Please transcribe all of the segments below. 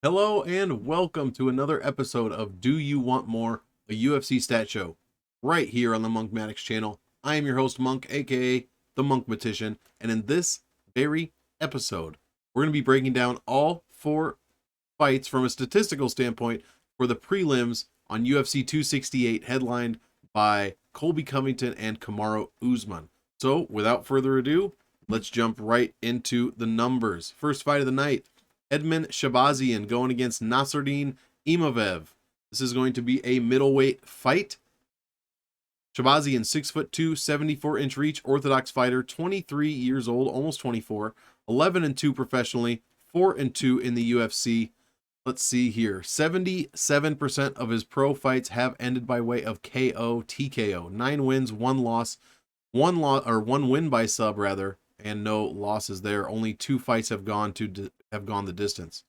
Hello and welcome to another episode of Do You Want More, a UFC stat show, right here on the Monkmatics channel. I am your host, Monk, aka the Monkmatician, and in this very episode, we're going to be breaking down all four fights from a statistical standpoint for the prelims on UFC 268, headlined by Colby Covington and Kamaru Usman. So, without further ado, let's jump right into the numbers. First fight of the night. Edmen Shahbazyan going against Nasruddin Imavov. This is going to be a middleweight fight. Shahbazyan, 6'2", 74-inch reach, orthodox fighter, 23 years old, almost 24, 11-2 professionally, 4-2 in the UFC. Let's see here. 77% of his pro fights have ended by way of KO, TKO. 9 wins, 1 loss, one win by sub rather, and no losses there. Only 2 fights have gone the distance.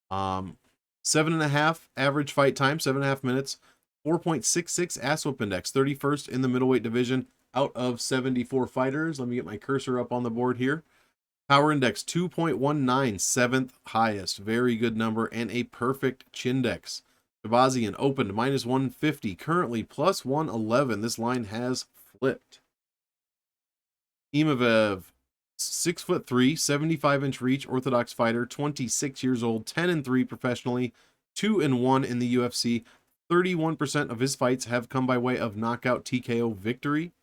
7.5 average fight time, 7.5 minutes. 4.66 ass whoop index, 31st in the middleweight division out of 74 fighters. Let me get my cursor up on the board here. Power index 2.19, 7th highest. Very good number and a perfect chindex. Shahbazyan opened minus 150, currently plus 111. This line has flipped. Imavov, 6'3", 75-inch reach, orthodox fighter, 26 years old, 10-3 professionally, 2-1 in the UFC. 31% of his fights have come by way of knockout TKO victory.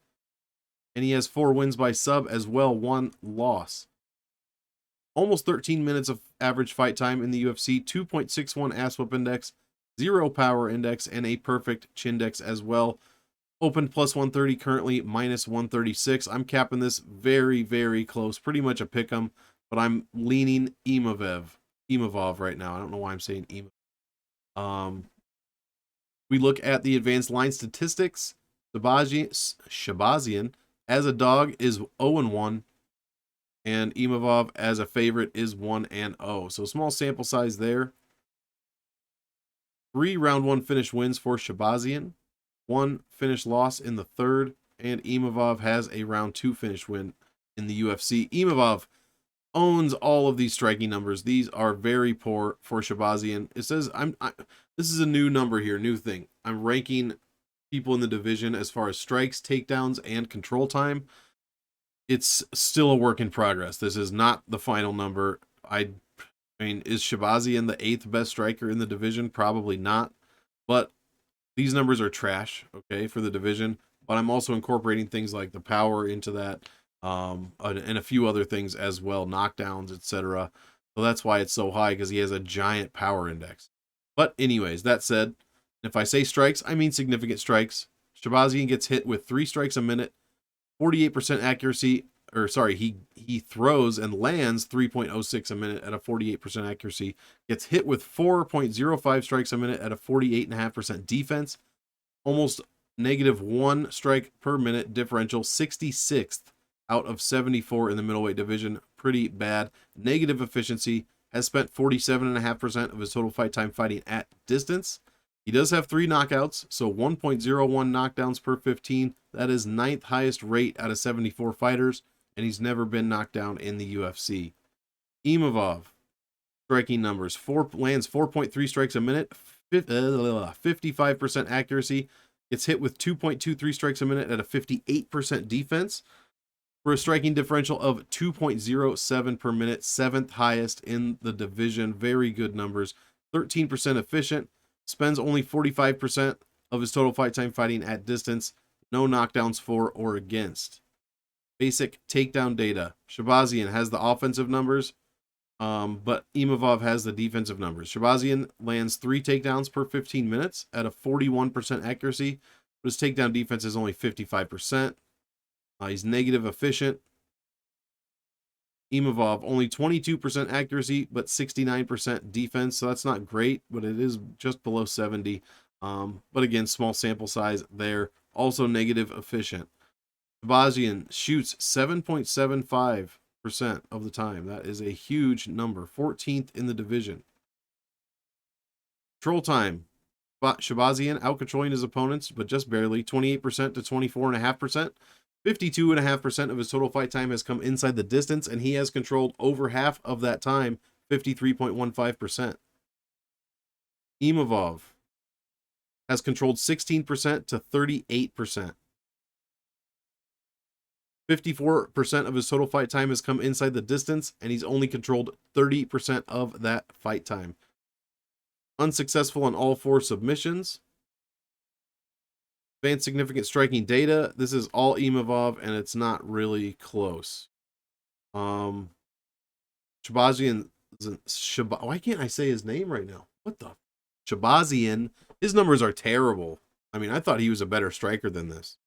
And he has 4 wins by sub as well, 1 loss. Almost 13 minutes of average fight time in the UFC, 2.61 ass whoop index, 0 power index, and a perfect chindex as well. Opened plus 130, currently minus 136. I'm capping this very, very close. Pretty much a pick 'em, but I'm leaning Imavov right now. I don't know why I'm saying Imavov. We look at the advanced line statistics. Shahbazyan as a dog is 0-1, and Imavov as a favorite is 1-0. So small sample size there. 3 round 1 finish wins for Shahbazyan, 1 finish loss in the third, and Imavov has a round 2 finish win in the UFC. Imavov owns all of these striking numbers. These are very poor for Shahbazyan. It says this is a new number here, new thing. I'm ranking people in the division as far as strikes, takedowns, and control time. It's still a work in progress. This is not the final number. I mean, is Shahbazyan the 8th best striker in the division? Probably not. But these numbers are trash, okay, for the division. But I'm also incorporating things like the power into that, and a few other things as well, knockdowns, etc. So that's why it's so high, because he has a giant power index. But anyways, that said, if I say strikes, I mean significant strikes. Shahbazyan gets hit with 3 strikes a minute, 48% accuracy, or sorry, he throws and lands 3.06 a minute at a 48% accuracy, gets hit with 4.05 strikes a minute at a 48.5% defense, almost -1 strike per minute differential, 66th out of 74 in the middleweight division. Pretty bad. Negative efficiency, has spent 47.5% of his total fight time fighting at distance. He does have 3 knockouts, so 1.01 knockdowns per 15. That is 9th highest rate out of 74 fighters, and he's never been knocked down in the UFC. Imavov, striking numbers, lands 4.3 strikes a minute, 55% accuracy, gets hit with 2.23 strikes a minute at a 58% defense, for a striking differential of 2.07 per minute, 7th highest in the division. Very good numbers. 13% efficient, spends only 45% of his total fight time fighting at distance. No knockdowns for or against. Basic takedown data. Shahbazyan has the offensive numbers, but Imavov has the defensive numbers. Shahbazyan lands 3 takedowns per 15 minutes at a 41% accuracy, but his takedown defense is only 55%. He's negative efficient. Imavov, only 22% accuracy, but 69% defense. So that's not great, but it is just below 70. But again, small sample size there. Also negative efficient. Shahbazyan shoots 7.75% of the time. That is a huge number. 14th in the division. Control time. Shahbazyan outcontrolling his opponents, but just barely. 28% to 24.5%. 52.5% of his total fight time has come inside the distance, and he has controlled over half of that time, 53.15%. Imavov has controlled 16% to 38%. 54% of his total fight time has come inside the distance, and he's only controlled 30% of that fight time. Unsuccessful on all 4 submissions. Advanced significant striking data. This is all Imavov, and it's not really close. Shahbazyan, why can't I say his name right now? What the? Shahbazyan, his numbers are terrible. I mean, I thought he was a better striker than this.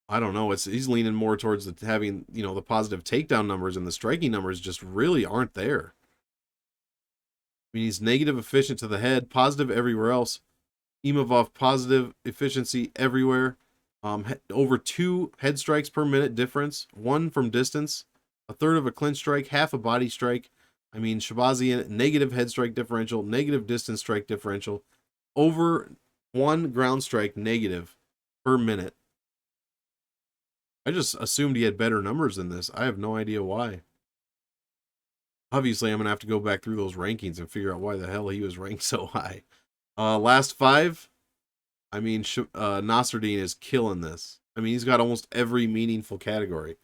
I don't know. He's leaning more towards having, the positive takedown numbers, and the striking numbers just really aren't there. I mean, he's negative efficient to the head, positive everywhere else. Imavov, positive efficiency everywhere. Over 2 head strikes per minute difference, 1 from distance, a third of a clinch strike, half a body strike. I mean, Shahbazyan, negative head strike differential, negative distance strike differential, over 1 ground strike negative per minute. I just assumed he had better numbers than this. I have no idea why. Obviously, I'm going to have to go back through those rankings and figure out why the hell he was ranked so high. Last 5, I mean, Nasruddin is killing this. I mean, he's got almost every meaningful category.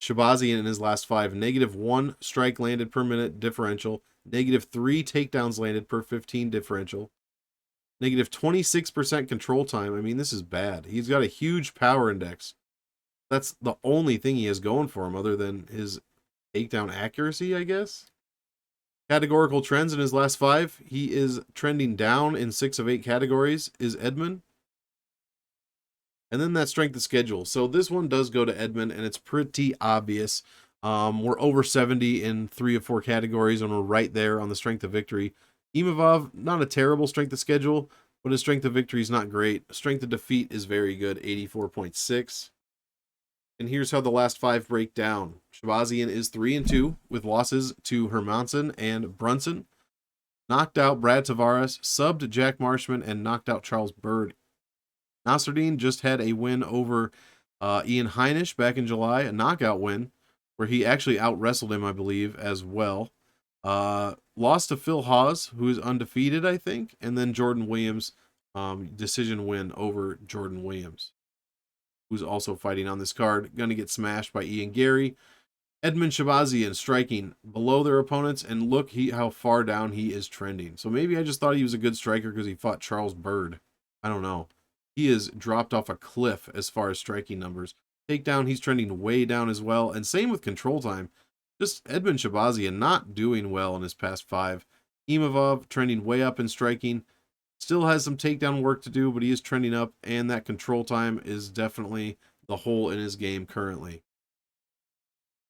Shahbazyan in his last 5, negative 1 strike landed per minute differential, negative 3 takedowns landed per 15 differential, negative 26% control time. I mean, this is bad. He's got a huge power index. That's the only thing he has going for him other than his takedown accuracy, I guess. Categorical trends in his last 5. He is trending down in 6 of 8 categories, is Edmund. And then that strength of schedule. So this one does go to Edmund, and it's pretty obvious. We're over 70 in 3 of 4 categories, and we're right there on the strength of victory. Imavov, not a terrible strength of schedule, but his strength of victory is not great. Strength of defeat is very good, 84.6. And here's how the last 5 break down. Shahbazyan is 3-2 with losses to Hermanson and Brunson. Knocked out Brad Tavares, subbed Jack Marshman, and knocked out Charles Byrd. Nasruddin just had a win over Ian Heinisch back in July, a knockout win, where he actually out-wrestled him, I believe, as well. Lost to Phil Hawes, who is undefeated, I think, and then Jordan Williams, decision win over Jordan Williams, who's also fighting on this card. Going to get smashed by Ian Gary. Edmund Shahbazyan striking below their opponents, and look how far down he is trending. So maybe I just thought he was a good striker because he fought Charles Byrd. I don't know. He is dropped off a cliff as far as striking numbers. Takedown, he's trending way down as well, and same with control time. Just Edmund Shahbazyan not doing well in his past 5. Imavov trending way up in striking. Still has some takedown work to do, but he is trending up, and that control time is definitely the hole in his game currently.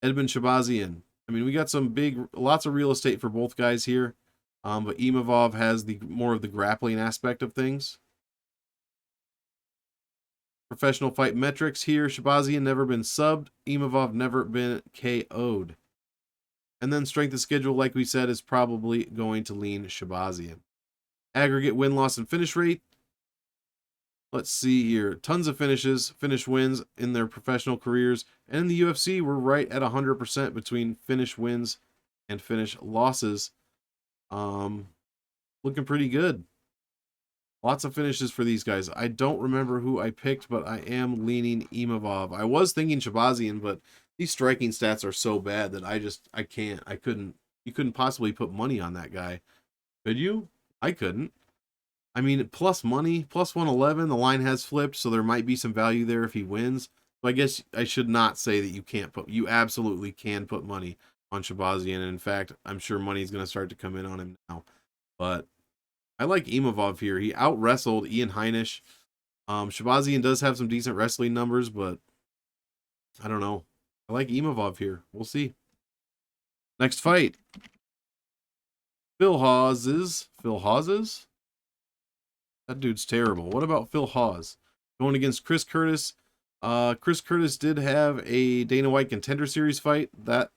Edmund Shahbazyan. I mean, we got lots of real estate for both guys here, but Imavov has more of the grappling aspect of things. Professional fight metrics here. Shahbazyan never been subbed. Imavov never been KO'd. And then strength of schedule, like we said, is probably going to lean Shahbazyan. Aggregate win-loss and finish rate. Let's see here. Tons of finish wins in their professional careers. And in the UFC, we're right at 100% between finish wins and finish losses. Looking pretty good. Lots of finishes for these guys. I don't remember who I picked, but I am leaning Imavov. I was thinking Shahbazyan, but these striking stats are so bad that I couldn't. You couldn't possibly put money on that guy. Could you? I couldn't. I mean, plus money, plus 111, the line has flipped, so there might be some value there if he wins. So I guess I should not say that you absolutely can put money on Shahbazyan. And in fact, I'm sure money's going to start to come in on him now. But I like Imavov here. He out-wrestled Ian Heinisch. Shahbazyan does have some decent wrestling numbers, but I don't know. I like Imavov here. We'll see. Next fight. Phil Hawes. That dude's terrible. What about Phil Hawes? Going against Chris Curtis. Chris Curtis did have a Dana White Contender Series fight. That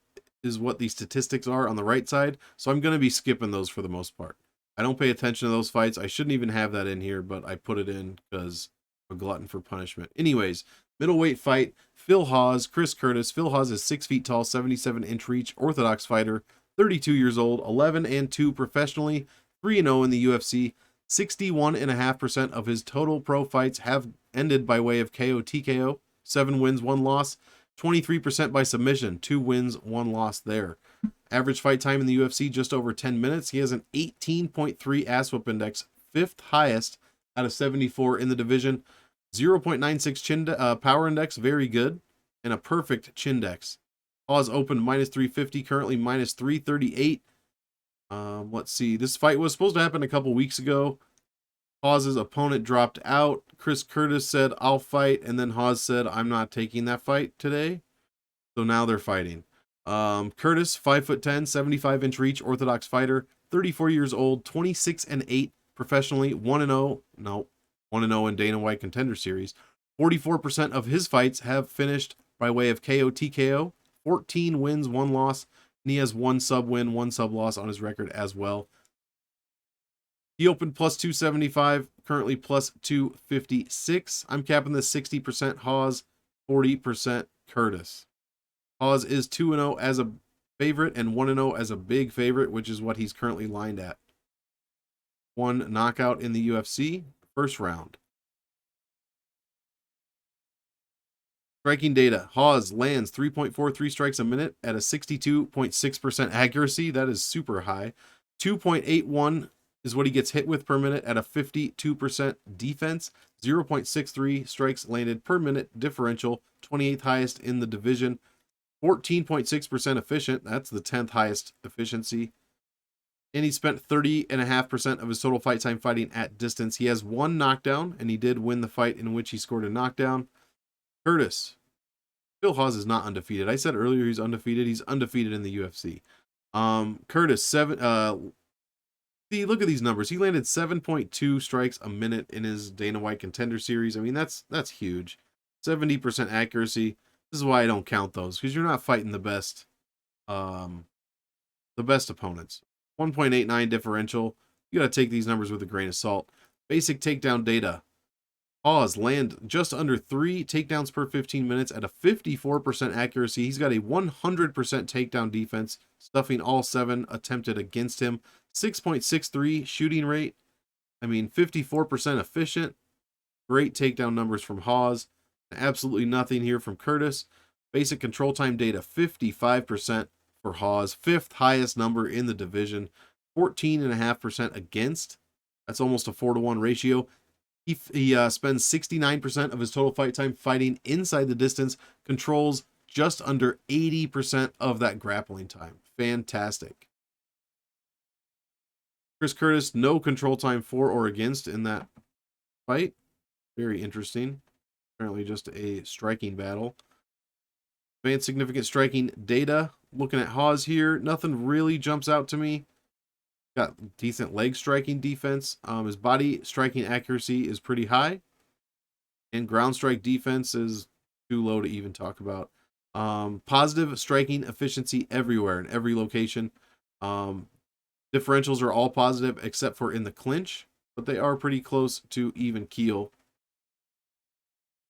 is what the statistics are on the right side. So I'm going to be skipping those for the most part. I don't pay attention to those fights. I shouldn't even have that in here, but I put it in because I'm a glutton for punishment. Anyways, middleweight fight. Phil Hawes, Chris Curtis. Phil Hawes is 6 feet tall, 77-inch reach, orthodox fighter, 32 years old, 11-2 professionally, 3-0 in the UFC. 61.5% of his total pro fights have ended by way of KO TKO. 7 wins, 1 loss. 23% by submission. 2 wins, 1 loss there. Average fight time in the UFC just over 10 minutes. He has an 18.3 ass whoop index, 5th highest out of 74 in the division. 0.96 chin power index, very good, and a perfect chin dex. Hawes opened minus 350, currently minus 338. Let's see. This fight was supposed to happen a couple weeks ago. Hawes' opponent dropped out. Chris Curtis said, I'll fight. And then Hawes said, I'm not taking that fight today. So now they're fighting. Curtis, 5'10", 75-inch reach, orthodox fighter, 34 years old, 26-8 professionally, 1-0 in Dana White Contender Series. 44% of his fights have finished by way of KO TKO. 14 wins, 1 loss. And he has 1 sub win, 1 sub loss on his record as well. He opened plus 275, currently plus 256. I'm capping this 60% Hawes, 40% Curtis. Hawes is 2-0 as a favorite and 1-0 as a big favorite, which is what he's currently lined at. 1 knockout in the UFC, first round. Striking data. Hawes lands 3.43 strikes a minute at a 62.6% accuracy. That is super high. 2.81 is what he gets hit with per minute at a 52% defense. 0.63 strikes landed per minute differential. 28th highest in the division. 14.6% efficient. That's the 10th highest efficiency. And he spent 30.5% of his total fight time fighting at distance. He has 1 knockdown, and he did win the fight in which he scored a knockdown. Curtis. Phil Hawes is not undefeated. I said earlier he's undefeated. He's undefeated in the UFC. Curtis, look at these numbers. He landed 7.2 strikes a minute in his Dana White Contender Series. I mean, that's huge. 70% accuracy. This is why I don't count those, because you're not fighting the best opponents. 1.89 differential. You got to take these numbers with a grain of salt. Basic takedown data. Hawes land just under 3 takedowns per 15 minutes at a 54% accuracy. He's got a 100% takedown defense, stuffing all 7 attempted against him. 6.63 shooting rate. I mean, 54% efficient. Great takedown numbers from Hawes. Absolutely nothing here from Curtis. Basic control time data, 55% for Hawes. 5th highest number in the division. 14.5% against. That's almost a 4-to-1 ratio. He spends 69% of his total fight time fighting inside the distance, controls just under 80% of that grappling time. Fantastic. Chris Curtis, no control time for or against in that fight. Very interesting. Apparently just a striking battle. Advanced significant striking data. Looking at Hawes here, nothing really jumps out to me. Got decent leg striking defense. His body striking accuracy is pretty high. And ground strike defense is too low to even talk about. Positive striking efficiency everywhere in every location. Differentials are all positive except for in the clinch, but they are pretty close to even keel.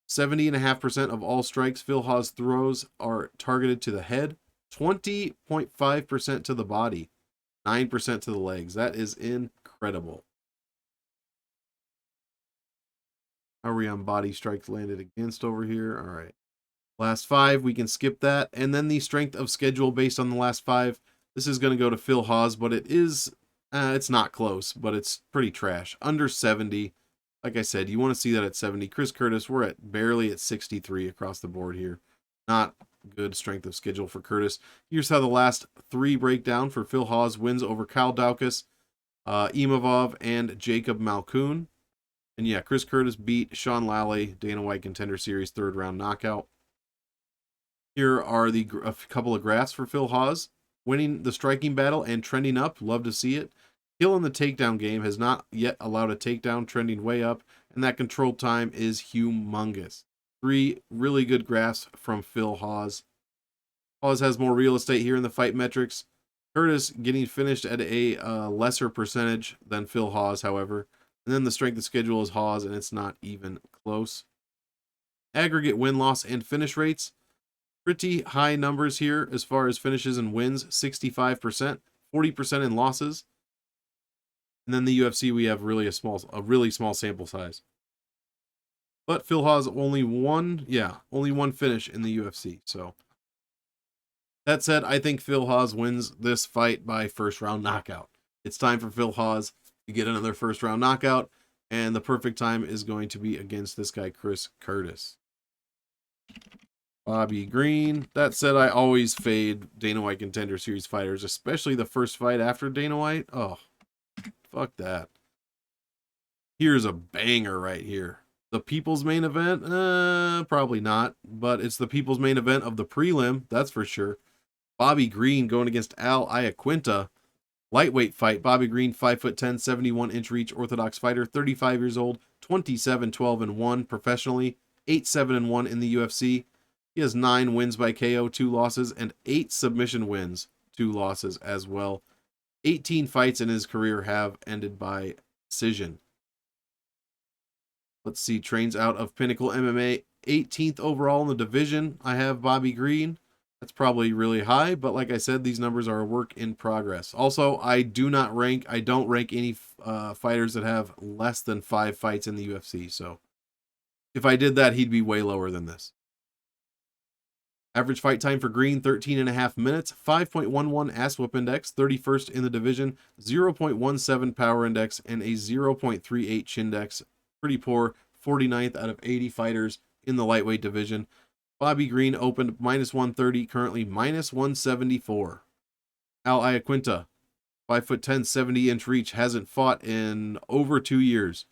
70.5% of all strikes Phil Hawes throws are targeted to the head. 20.5% to the body. 9% to the legs. That is incredible. How are we on body strikes landed against over here? All right. Last 5, we can skip that. And then the strength of schedule based on the last 5. This is going to go to Phil Hawes, but it is, it's not close, but it's pretty trash. Under 70. Like I said, you want to see that at 70. Chris Curtis, we're at barely at 63 across the board here. Not good strength of schedule for Curtis. Here's how the last 3 break down for Phil Hawes. Wins over Kyle Daukaus, Imavov, and Jacob Malkoun. And yeah, Chris Curtis beat Sean Lally, Dana White Contender Series 3rd round knockout. Here are a couple of graphs for Phil Hawes. Winning the striking battle and trending up. Love to see it. Killing the takedown game. Has not yet allowed a takedown, trending way up. And that control time is humongous. 3 really good graphs from Phil Hawes. Hawes has more real estate here in the fight metrics. Curtis getting finished at a lesser percentage than Phil Hawes, however. And then the strength of schedule is Hawes, and it's not even close. Aggregate win-loss and finish rates. Pretty high numbers here as far as finishes and wins. 65%, 40% in losses. And then the UFC, we have really a really small sample size. But Phil Hawes only one finish in the UFC. So that said, I think Phil Hawes wins this fight by first round knockout. It's time for Phil Hawes to get another first round knockout, and the perfect time is going to be against this guy, Chris Curtis. Bobby Green. That said, I always fade Dana White Contender Series fighters, especially the first fight after Dana White. Oh, fuck that. Here's a banger right here. The People's Main Event? Probably not, but it's the People's Main Event of the prelim, that's for sure. Bobby Green going against Iaquinta. Lightweight fight. Bobby Green, 5'10", 71-inch reach, orthodox fighter, 35 years old, 27-12-1 professionally, 8-7-1 in the UFC. He has 9 wins by KO, 2 losses, and 8 submission wins, 2 losses as well. 18 fights in his career have ended by decision. Let's see, trains out of Pinnacle MMA, 18th overall in the division. I have Bobby Green. That's probably really high, but like I said, these numbers are a work in progress. Also, I don't rank any fighters that have less than 5 fights in the UFC. So if I did that, he'd be way lower than this. Average fight time for Green, 13.5 minutes, 5.11 ass whoop index, 31st in the division, 0.17 power index, and a 0.38 chin index. Pretty poor, 49th out of 80 fighters in the lightweight division. Bobby Green opened -130, currently -174. Iaquinta, 5'10", 70-inch reach, hasn't fought in over 2 years.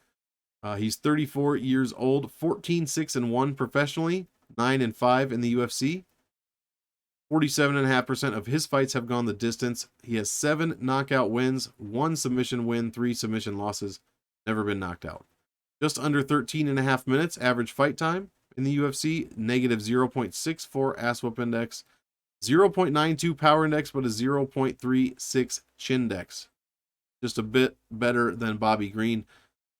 He's 34 years old, 14-6-1 professionally, 9-5 in the UFC. 47.5% of his fights have gone the distance. He has 7 knockout wins, 1 submission win, 3 submission losses. Never been knocked out. Just under 13.5 minutes average fight time in the UFC. Negative 0.64 ass whoop index. 0.92 power index, but a 0.36 chin index. Just a bit better than Bobby Green.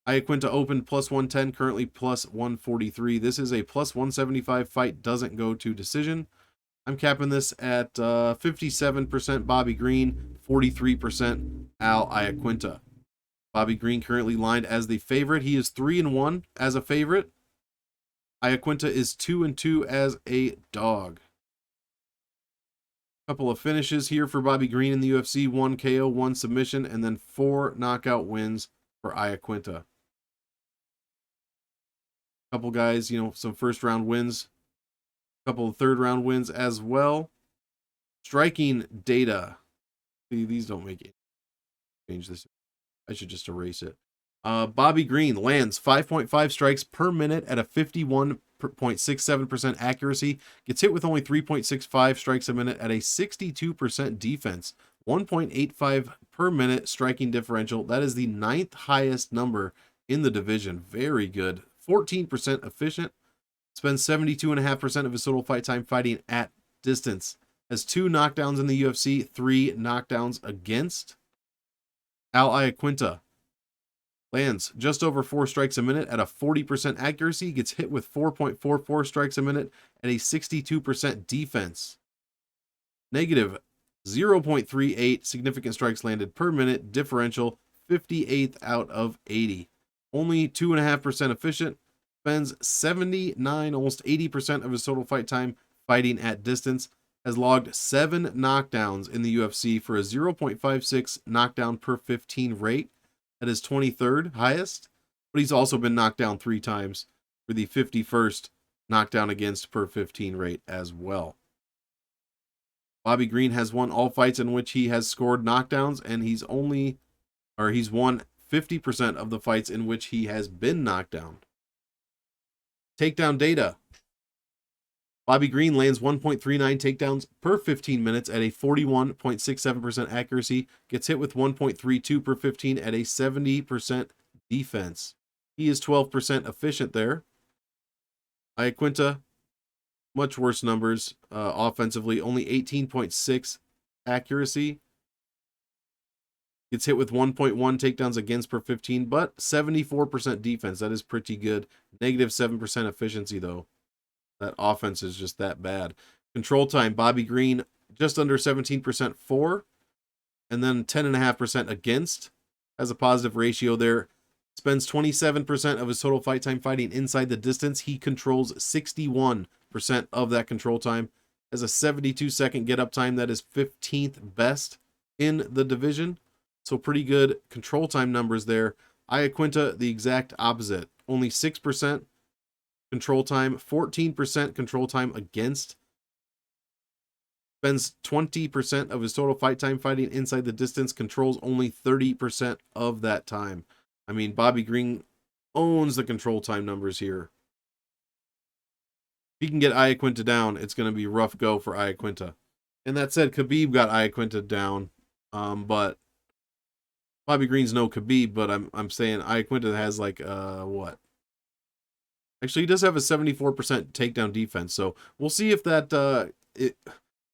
Iaquinta opened +110, currently +143. This is a +175 fight, doesn't go to decision. I'm capping this at 57% Bobby Green, 43% Iaquinta. Bobby Green currently lined as the favorite. He is 3-1 as a favorite. Iaquinta is 2-2 as a dog. Couple of finishes here for Bobby Green in the UFC. 1 KO, 1 submission, and then 4 knockout wins for Iaquinta. Couple guys, some first round wins. Couple of third round wins as well. Striking data. See, these don't make it. Change this. I should just erase it. Bobby Green lands 5.5 strikes per minute at a 51.67% accuracy. Gets hit with only 3.65 strikes a minute at a 62% defense. 1.85 per minute striking differential. That is the 9th highest number in the division. Very good. 14% efficient. Spends 72.5% of his total fight time fighting at distance. Has 2 knockdowns in the UFC, 3 knockdowns against. Iaquinta lands just over 4 strikes a minute at a 40% accuracy. Gets hit with 4.44 strikes a minute at a 62% defense. Negative 0.38 significant strikes landed per minute. Differential 58th out of 80. Only 2.5% efficient. Spends 79, almost 80% of his total fight time fighting at distance. Has logged 7 knockdowns in the UFC for a 0.56 knockdown per 15 rate. That is 23rd highest. But he's also been knocked down 3 times for the 51st knockdown against per 15 rate as well. Bobby Green has won all fights in which he has scored knockdowns, and he's won 50% of the fights in which he has been knocked down. Takedown data. Bobby Green lands 1.39 takedowns per 15 minutes at a 41.67% accuracy. Gets hit with 1.32 per 15 at a 70% defense. He is 12% efficient there. Iaquinta, much worse numbers offensively. Only 18.6 accuracy. Gets hit with 1.1 takedowns against per 15, but 74% defense. That is pretty good. Negative 7% efficiency, though. That offense is just that bad. Control time, Bobby Green, just under 17% for, and then 10.5% against. has a positive ratio there. Spends 27% of his total fight time fighting inside the distance. He controls 61% of that control time. Has a 72-second get-up time that is 15th best in the division. So pretty good control time numbers there. Iaquinta, the exact opposite. Only 6% control time, 14% control time against. Spends 20% of his total fight time fighting inside the distance, controls only 30% of that time. I mean, Bobby Green owns the control time numbers here. If he can get Iaquinta down, it's going to be rough go for Iaquinta. And that said, Khabib got Iaquinta down, but Bobby Green's no Khabib, but I'm saying Iaquinta has like, what? Actually, he does have a 74% takedown defense, so we'll see if that,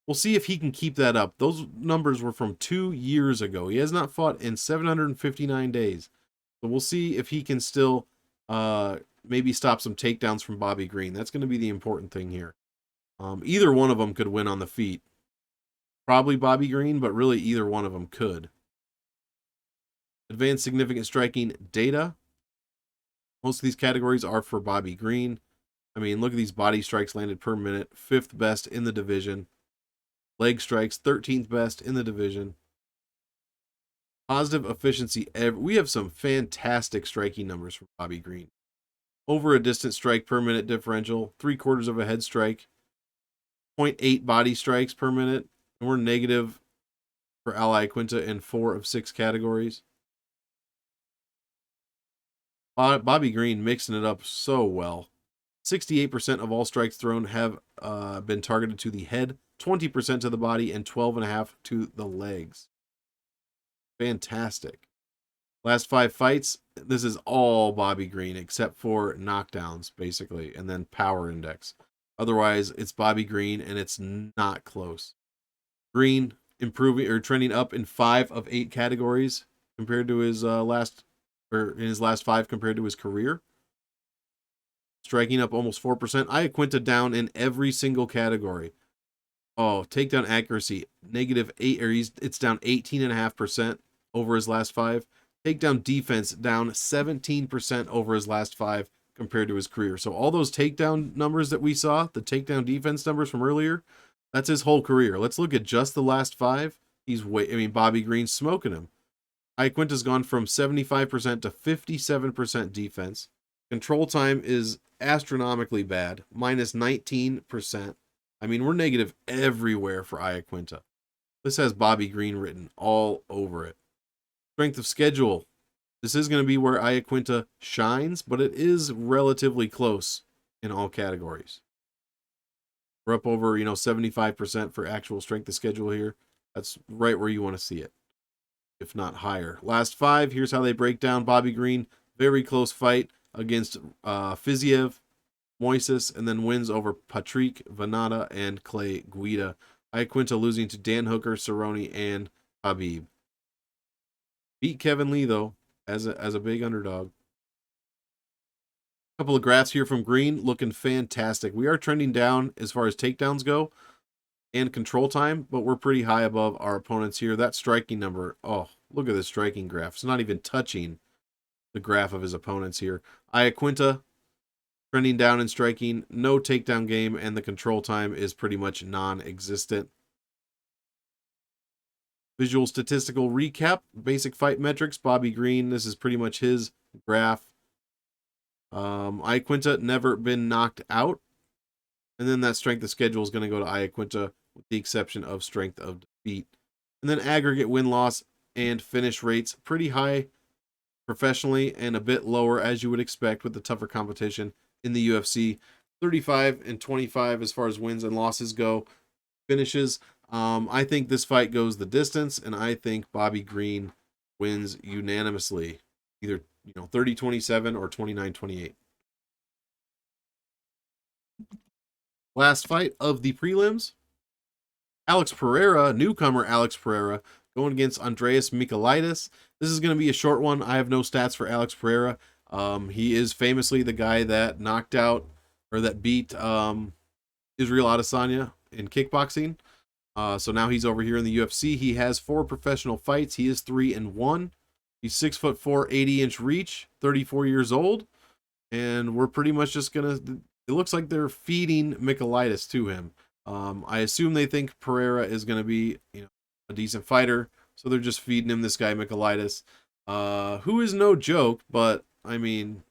we'll see if he can keep that up. Those numbers were from 2 years ago. He has not fought in 759 days. So we'll see if he can still maybe stop some takedowns from Bobby Green. That's going to be the important thing here. Either one of them could win on the feet. Probably Bobby Green, but really either one of them could. Advanced significant striking data. Most of these categories are for Bobby Green. I mean, look at these body strikes landed per minute. 5th best in the division. Leg strikes, 13th best in the division. Positive efficiency. We have some fantastic striking numbers from Bobby Green. Over a distance strike per minute differential. 3/4 of a head strike. 0.8 body strikes per minute. And we're negative for Iaquinta in 4 of 6 categories. Bobby Green mixing it up so well. 68% of all strikes thrown have been targeted to the head, 20% to the body, and 12.5% to the legs. Fantastic. Last 5 fights, this is all Bobby Green except for knockdowns, basically, and then power index. Otherwise, it's Bobby Green, and it's not close. Green improving or trending up in 5 of 8 categories compared to his in his last 5 compared to his career. Striking up almost 4%. Iaquinta down in every single category. Oh, takedown accuracy -8, or it's down 18.5% over his last 5. Takedown defense down 17% over his last 5 compared to his career. So all those takedown numbers that we saw, the takedown defense numbers from earlier, that's his whole career. Let's look at just the last 5. Bobby Green's smoking him. Iaquinta's gone from 75% to 57% defense. Control time is astronomically bad, -19%. I mean, we're negative everywhere for Iaquinta. This has Bobby Green written all over it. Strength of schedule. This is going to be where Iaquinta shines, but it is relatively close in all categories. We're up over, 75% for actual strength of schedule here. That's right where you want to see it, if not higher. Last 5, here's how they break down Bobby Green. Very close fight against Fiziev, Moises, and then wins over Patrick Venata and Clay Guida. Iaquinta losing to Dan Hooker, Cerrone, and Habib. Beat Kevin Lee, though, as a big underdog. A couple of graphs here from Green, looking fantastic. We are trending down as far as takedowns go and control time, but we're pretty high above our opponents here. That striking number, oh, look at this striking graph. It's not even touching the graph of his opponents here. Iaquinta trending down in striking, no takedown game, and the control time is pretty much non-existent. Visual statistical recap, basic fight metrics. Bobby Green, this is pretty much his graph. Iaquinta never been knocked out. And then that strength of schedule is going to go to Iaquinta with the exception of strength of defeat. And then aggregate win-loss and finish rates, pretty high professionally and a bit lower as you would expect with the tougher competition in the UFC. 35 and 25 as far as wins and losses go. Finishes, I think this fight goes the distance, and I think Bobby Green wins unanimously, either 30-27 or 29-28. Last fight of the prelims. Alex Pereira, newcomer Alex Pereira, going against Andreas Michailidis. This is going to be a short one. I have no stats for Alex Pereira. He is famously the guy that knocked out or that beat Israel Adesanya in kickboxing. So now he's over here in the UFC. He has 4 professional fights. He is 3-1. He's 6'4", 80-inch reach, 34 years old. And we're pretty much just going to, it looks like they're feeding Michailidis to him. I assume they think Pereira is going to be, a decent fighter. So they're just feeding him this guy, Michailidis, who is no joke. But, I mean,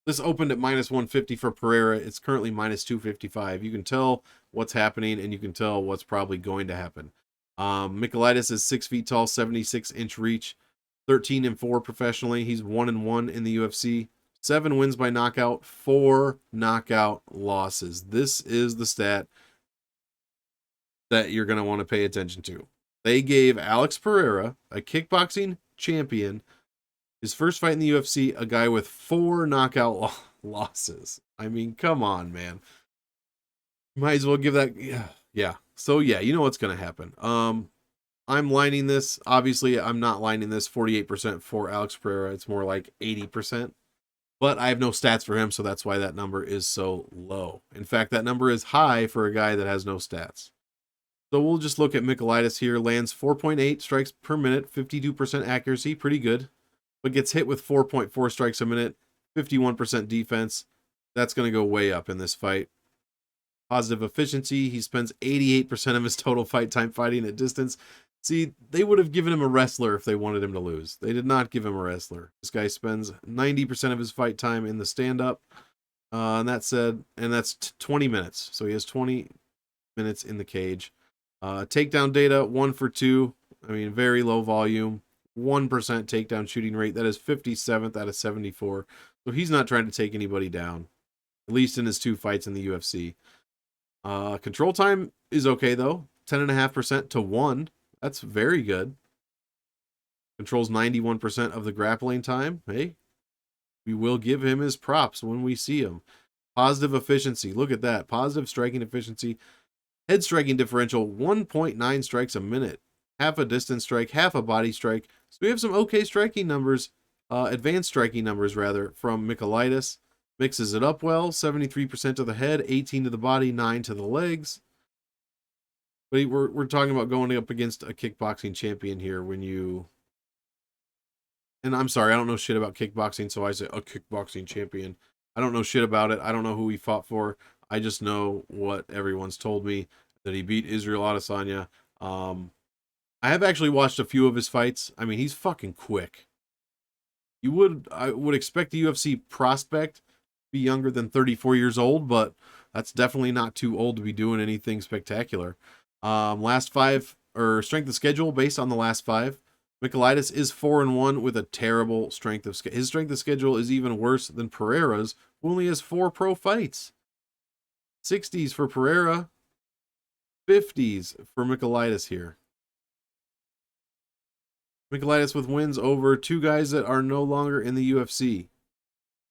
this opened at -150 for Pereira. It's currently -255. You can tell what's happening, and you can tell what's probably going to happen. Michailidis is 6 feet tall, 76-inch reach, 13-4 professionally. He's 1-1 in the UFC. 7 wins by knockout, 4 knockout losses. This is the stat that you're going to want to pay attention to. They gave Alex Pereira, a kickboxing champion, his first fight in the UFC, a guy with 4 knockout losses. I mean, come on, man. Might as well give that. Yeah. So, yeah, you know what's going to happen. I'm lining this. Obviously, I'm not lining this 48% for Alex Pereira. It's more like 80%. But I have no stats for him, so that's why that number is so low. In fact, that number is high for a guy that has no stats. So we'll just look at Michailidis here. Lands 4.8 strikes per minute, 52% accuracy, pretty good. But gets hit with 4.4 strikes a minute, 51% defense. That's going to go way up in this fight. Positive efficiency, he spends 88% of his total fight time fighting at distance. See, they would have given him a wrestler if they wanted him to lose. They did not give him a wrestler. This guy spends 90% of his fight time in the stand-up. And that's 20 minutes. So he has 20 minutes in the cage. Takedown data, 1 for 2. I mean, very low volume. 1% takedown shooting rate. That is 57th out of 74. So he's not trying to take anybody down, at least in his 2 fights in the UFC. Control time is okay, though. 10.5% to 1. That's very good. Controls 91% of the grappling time. Hey, we will give him his props when we see him. Positive efficiency. Look at that. Positive striking efficiency. Head striking differential, 1.9 strikes a minute. Half a distance strike, half a body strike. So we have some okay striking numbers, advanced striking numbers, rather, from Michailidis. Mixes it up well. 73% to the head, 18 to the body, 9 to the legs. But we're talking about going up against a kickboxing champion here when you... And I'm sorry, I don't know shit about kickboxing, so I say a kickboxing champion. I don't know shit about it. I don't know who he fought for. I just know what everyone's told me, that he beat Israel Adesanya. I have actually watched a few of his fights. I mean, he's fucking quick. I would expect the UFC prospect to be younger than 34 years old, but that's definitely not too old to be doing anything spectacular. Last 5, or strength of schedule based on the last 5. Michailidis is 4-1 with a terrible strength of schedule. His strength of schedule is even worse than Pereira's, who only has 4 pro fights. 60s for Pereira, 50s for Michailidis here. Michailidis with wins over 2 guys that are no longer in the UFC.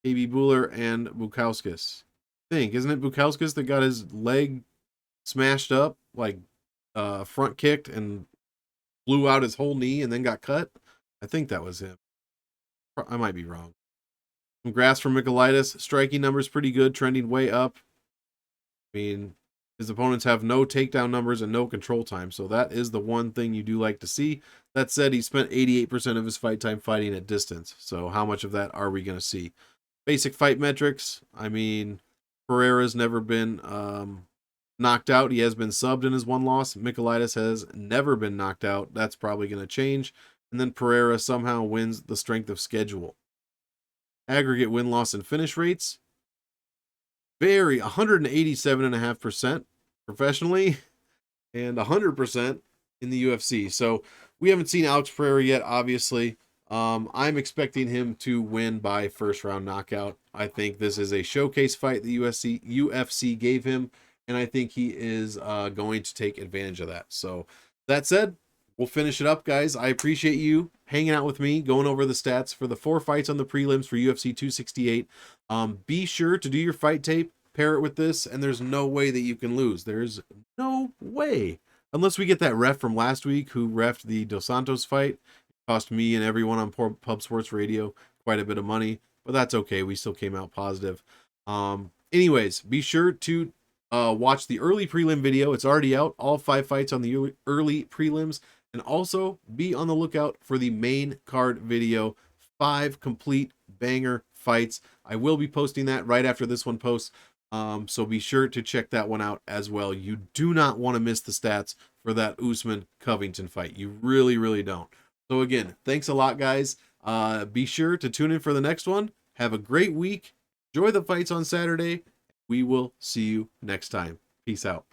KB Buller and Bukauskas. Isn't it Bukauskas that got his leg smashed up, like front kicked and blew out his whole knee and then got cut? I think that was him. I might be wrong. Congrats for Michailidis. Striking numbers pretty good, trending way up. I mean, his opponents have no takedown numbers and no control time, so that is the one thing you do like to see. That said, he spent 88% of his fight time fighting at distance, so how much of that are we going to see? Basic fight metrics, I mean, Pereira's never been knocked out. He has been subbed in his 1 loss. Michailidis has never been knocked out. That's probably going to change. And then Pereira somehow wins the strength of schedule. Aggregate win-loss and finish rates. 187.5% professionally and 100% in the UFC. So we haven't seen Alex Pereira yet, obviously. I'm expecting him to win by first round knockout. I think this is a showcase fight the UFC gave him, and I think he is going to take advantage of that. So that said, we'll finish it up, guys. I appreciate you hanging out with me, going over the stats for the 4 fights on the prelims for UFC 268. Be sure to do your fight tape, pair it with this, and there's no way that you can lose. There's no way. Unless we get that ref from last week who reffed the Dos Santos fight. It cost me and everyone on Pub Sports Radio quite a bit of money, but that's okay. We still came out positive. Anyways, be sure to watch the early prelim video. It's already out. All 5 fights on the early prelims. And also be on the lookout for the main card video, 5 complete banger fights. I will be posting that right after this one posts. So be sure to check that one out as well. You do not want to miss the stats for that Usman Covington fight. You really, really don't. So again, thanks a lot, guys. Be sure to tune in for the next one. Have a great week. Enjoy the fights on Saturday. We will see you next time. Peace out.